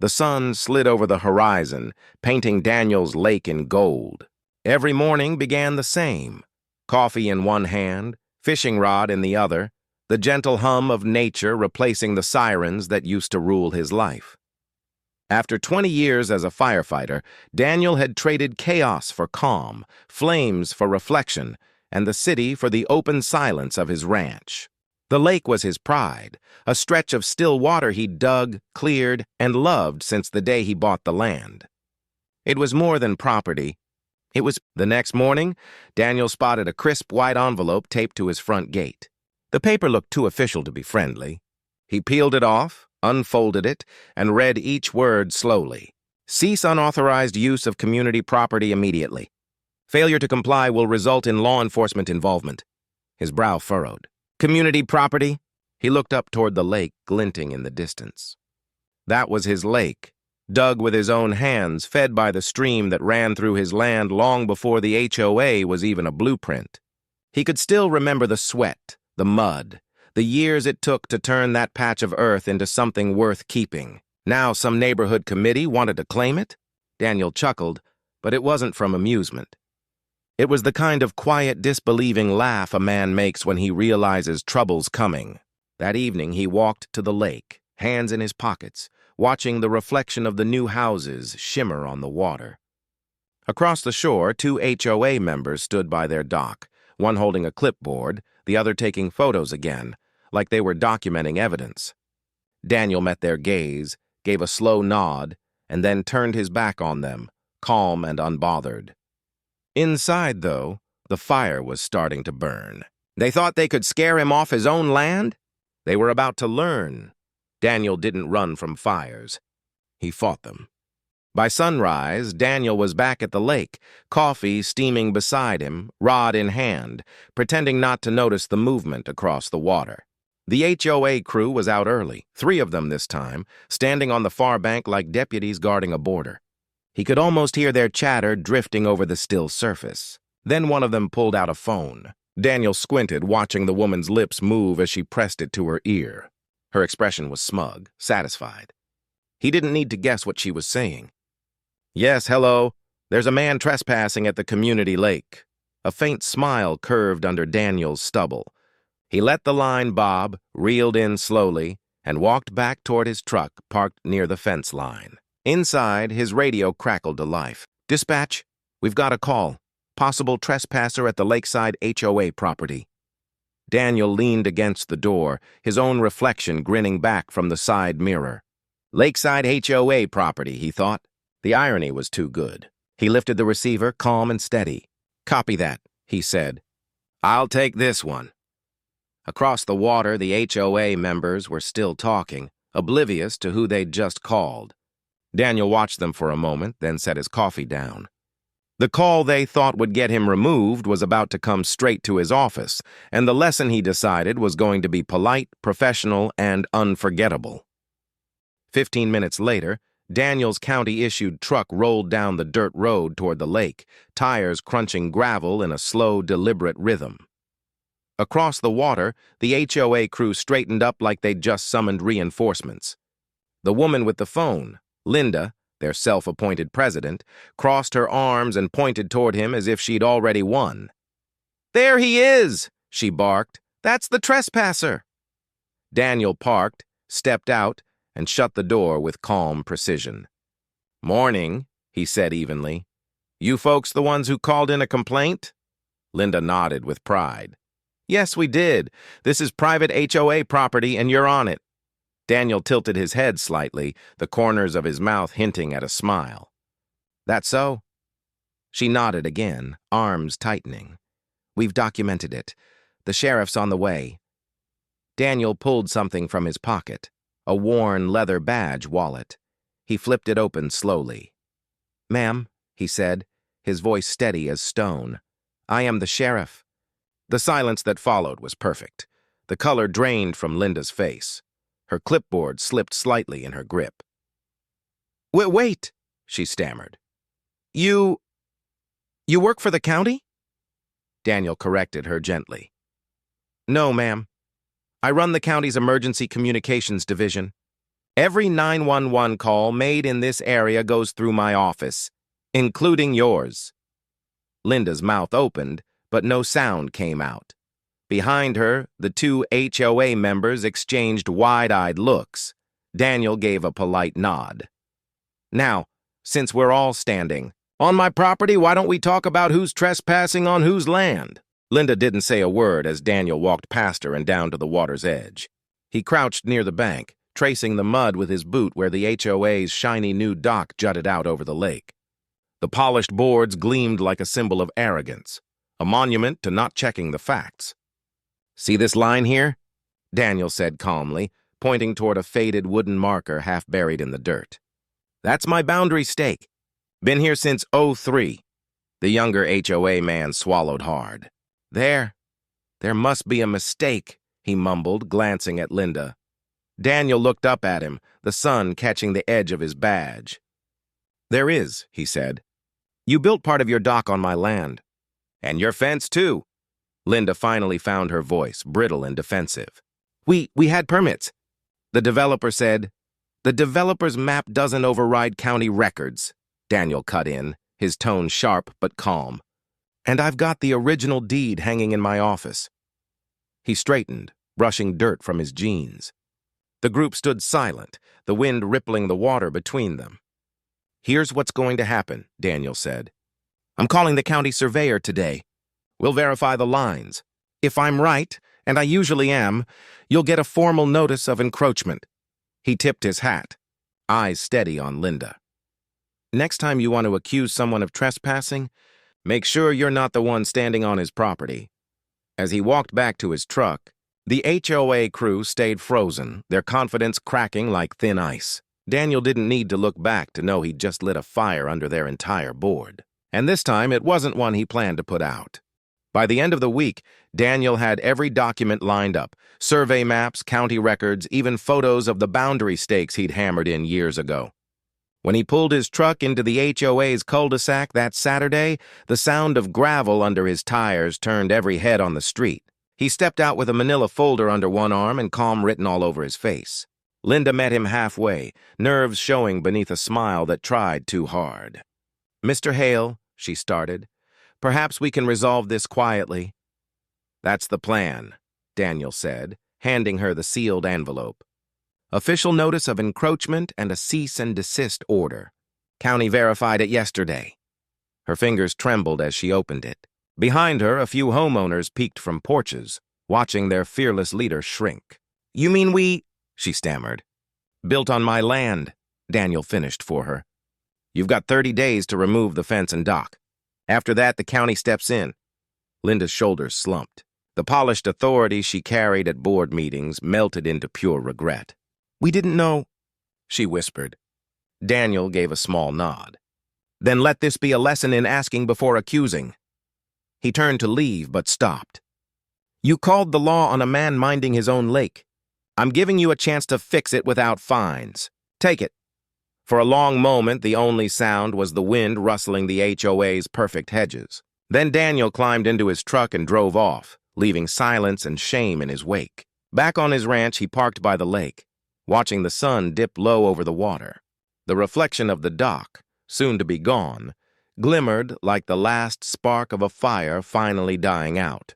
The sun slid over the horizon, painting Daniel's lake in gold. Every morning began the same. Coffee in one hand, fishing rod in the other, the gentle hum of nature replacing the sirens that used to rule his life. After 20 years as a firefighter, Daniel had traded chaos for calm, flames for reflection, and the city for the open silence of his ranch. The lake was his pride, a stretch of still water he'd dug, cleared, and loved since the day he bought the land. It was more than property. The next morning, Daniel spotted a crisp white envelope taped to his front gate. The paper looked too official to be friendly. He peeled it off, unfolded it, and read each word slowly. Cease unauthorized use of community property immediately. Failure to comply will result in law enforcement involvement. His brow furrowed. Community property? He looked up toward the lake glinting in the distance. That was his lake, dug with his own hands, fed by the stream that ran through his land long before the HOA was even a blueprint. He could still remember the sweat, the mud, the years it took to turn that patch of earth into something worth keeping. Now some neighborhood committee wanted to claim it? Daniel chuckled, but it wasn't from amusement. It was the kind of quiet, disbelieving laugh a man makes when he realizes trouble's coming. That evening he walked to the lake, hands in his pockets, watching the reflection of the new houses shimmer on the water. Across the shore, 2 HOA members stood by their dock, one holding a clipboard, the other taking photos again, like they were documenting evidence. Daniel met their gaze, gave a slow nod, and then turned his back on them, calm and unbothered. Inside, though, the fire was starting to burn. They thought they could scare him off his own land? They were about to learn. Daniel didn't run from fires. He fought them. By sunrise, Daniel was back at the lake, coffee steaming beside him, rod in hand, pretending not to notice the movement across the water. The HOA crew was out early, 3 of them this time, standing on the far bank like deputies guarding a border. He could almost hear their chatter drifting over the still surface. Then one of them pulled out a phone. Daniel squinted, watching the woman's lips move as she pressed it to her ear. Her expression was smug, satisfied. He didn't need to guess what she was saying. Yes, hello. There's a man trespassing at the community lake. A faint smile curved under Daniel's stubble. He let the line bob, reeled in slowly, and walked back toward his truck parked near the fence line. Inside, his radio crackled to life. Dispatch, we've got a call. Possible trespasser at the lakeside HOA property. Daniel leaned against the door, his own reflection grinning back from the side mirror. Lakeside HOA property, he thought. The irony was too good. He lifted the receiver, calm and steady. Copy that, he said. I'll take this one. Across the water, the HOA members were still talking, oblivious to who they'd just called. Daniel watched them for a moment, then set his coffee down. The call they thought would get him removed was about to come straight to his office, and the lesson he decided was going to be polite, professional, and unforgettable. 15 minutes later, Daniel's county-issued truck rolled down the dirt road toward the lake, tires crunching gravel in a slow, deliberate rhythm. Across the water, the HOA crew straightened up like they'd just summoned reinforcements. The woman with the phone, Linda, their self-appointed president, crossed her arms and pointed toward him as if she'd already won. There he is, she barked. That's the trespasser. Daniel parked, stepped out, and shut the door with calm precision. Morning, he said evenly. You folks the ones who called in a complaint? Linda nodded with pride. Yes, we did. This is private HOA property and you're on it. Daniel tilted his head slightly, the corners of his mouth hinting at a smile. That so? She nodded again, arms tightening. We've documented it. The sheriff's on the way. Daniel pulled something from his pocket, a worn leather badge wallet. He flipped it open slowly. Ma'am, he said, his voice steady as stone. I am the sheriff. The silence that followed was perfect. The color drained from Linda's face. Her clipboard slipped slightly in her grip. Wait, she stammered. You work for the county? Daniel corrected her gently. No, ma'am. I run the county's emergency communications division. Every 911 call made in this area goes through my office, including yours." Linda's mouth opened, but no sound came out. Behind her, the two HOA members exchanged wide-eyed looks. Daniel gave a polite nod. "Now, since we're all standing on my property, why don't we talk about who's trespassing on whose land?" Linda didn't say a word as Daniel walked past her and down to the water's edge. He crouched near the bank, tracing the mud with his boot where the HOA's shiny new dock jutted out over the lake. The polished boards gleamed like a symbol of arrogance, a monument to not checking the facts. "See this line here?" Daniel said calmly, pointing toward a faded wooden marker half buried in the dirt. "That's my boundary stake. Been here since '03. The younger HOA man swallowed hard. There must be a mistake," he mumbled, glancing at Linda. Daniel looked up at him, the sun catching the edge of his badge. "There is," he said. "You built part of your dock on my land. And your fence, too." Linda finally found her voice, brittle and defensive. We had permits." The developer said. "The developer's map doesn't override county records," Daniel cut in, his tone sharp but calm. "And I've got the original deed hanging in my office." He straightened, brushing dirt from his jeans. The group stood silent, the wind rippling the water between them. "Here's what's going to happen," Daniel said. "I'm calling the county surveyor today. We'll verify the lines. If I'm right, and I usually am, you'll get a formal notice of encroachment." He tipped his hat, eyes steady on Linda. "Next time you want to accuse someone of trespassing, make sure you're not the one standing on his property." As he walked back to his truck, the HOA crew stayed frozen, their confidence cracking like thin ice. Daniel didn't need to look back to know he'd just lit a fire under their entire board. And this time, it wasn't one he planned to put out. By the end of the week, Daniel had every document lined up: survey maps, county records, even photos of the boundary stakes he'd hammered in years ago. When he pulled his truck into the HOA's cul-de-sac that Saturday, the sound of gravel under his tires turned every head on the street. He stepped out with a manila folder under one arm and calm written all over his face. Linda met him halfway, nerves showing beneath a smile that tried too hard. "Mr. Hale," she started, "perhaps we can resolve this quietly." "That's the plan," Daniel said, handing her the sealed envelope. "Official notice of encroachment and a cease and desist order. County verified it yesterday." Her fingers trembled as she opened it. Behind her, a few homeowners peeked from porches, watching their fearless leader shrink. "You mean we—" she stammered. "Built on my land," Daniel finished for her. "You've got 30 days to remove the fence and dock. After that, the county steps in." Linda's shoulders slumped. The polished authority she carried at board meetings melted into pure regret. "We didn't know," she whispered. Daniel gave a small nod. "Then let this be a lesson in asking before accusing." He turned to leave, but stopped. "You called the law on a man minding his own lake. I'm giving you a chance to fix it without fines. Take it." For a long moment, the only sound was the wind rustling the HOA's perfect hedges. Then Daniel climbed into his truck and drove off, leaving silence and shame in his wake. Back on his ranch, he parked by the lake, watching the sun dip low over the water. The reflection of the dock, soon to be gone, glimmered like the last spark of a fire finally dying out.